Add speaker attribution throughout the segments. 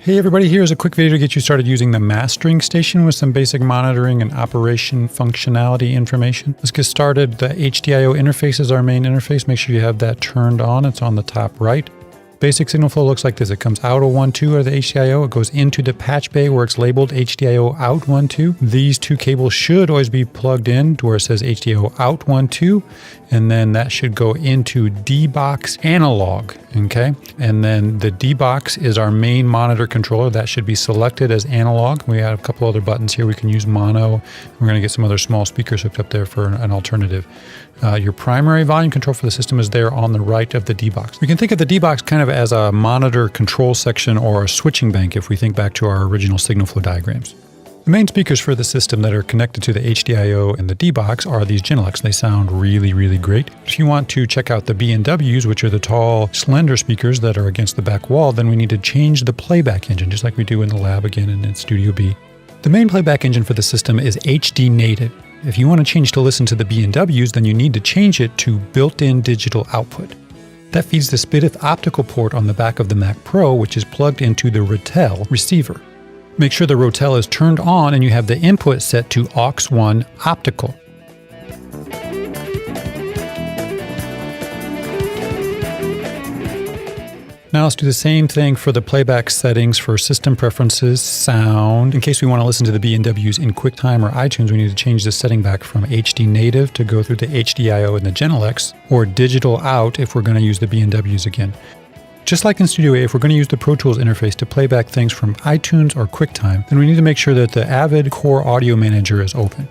Speaker 1: Hey everybody, here's a quick video to get you started using the mastering station with some basic monitoring and operation functionality information. Let's get started. The HDIO interface is our main interface. Make sure you have that turned on. It's on the top right. Basic signal flow looks like this. It comes out of 1.2 of the HDIO. It goes into the Patchbay where it's labeled HDIO out 1.2. These two cables should always be plugged in to where it says HDIO out 1.2. And then that should go into D-Box analog, okay? And then the D-Box is our main monitor controller. That should be selected as analog. We have a couple other buttons here. We can use mono. We're gonna get some other small speakers hooked up there for an alternative. Your primary volume control for the system is there on the right of the D-Box. We can think of the D-Box kind of as a monitor control section or a switching bank if we think back to our original signal flow diagrams. The main speakers for the system that are connected to the HDIO and the D-Box are these Genelecs. They sound really, really great. If you want to check out the B&Ws, which are the tall, slender speakers that are against the back wall, then we need to change the playback engine, just like we do in the lab again and in Studio B. The main playback engine for the system is HD native. If you want to change to listen to the B&Ws, then you need to change it to built-in digital output. That feeds the SPDIF optical port on the back of the Mac Pro, which is plugged into the Rotel receiver. Make sure the Rotel is turned on and you have the input set to aux1 optical. Now let's do the same thing for the playback settings for system preferences, sound. In case we want to listen to the B&Ws in QuickTime or iTunes, we need to change the setting back from HD native to go through the HDIO and the Genelecs, or digital out if we're going to use the B&Ws again. Just like in Studio A, if we're going to use the ProTools interface to play back things from iTunes or QuickTime, then we need to make sure that the Avid Core Audio Manager is open.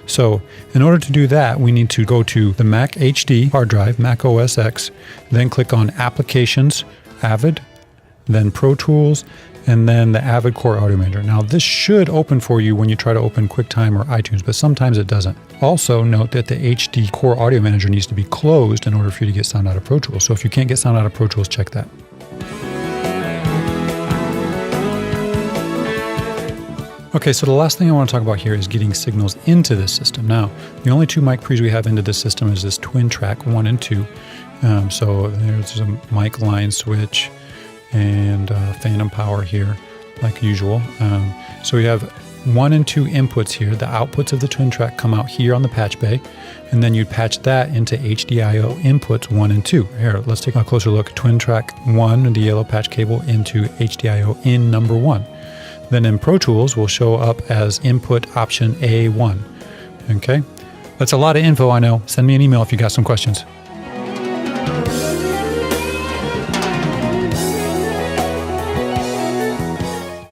Speaker 1: So in order to do that, we need to go to the Mac HD hard drive, Mac OS X, then click on Applications, Avid, then ProTools, and then the Avid Core Audio Manager. Now this should open for you when you try to open QuickTime or iTunes, but sometimes it doesn't. Also note that the HD Core Audio Manager needs to be closed in order for you to get sound out of Pro Tools. So if you can't get sound out of Pro Tools, check that. Okay, so the last thing I want to talk about here is getting signals into this system. Now, the only two mic pre's we have into this system is this twin track 1 and 2. So there's a mic line switch and phantom power here, like usual. So we have 1 and 2 inputs here. The outputs of the twin track come out here on the Patchbay, and then you patch that into HDIO inputs 1 and 2. Here, let's take a closer look. Twin track 1, the yellow patch cable, into HDIO in number 1. Then in Pro Tools will show up as input option A1. Okay, that's a lot of info, I know. Send me an email if you got some questions.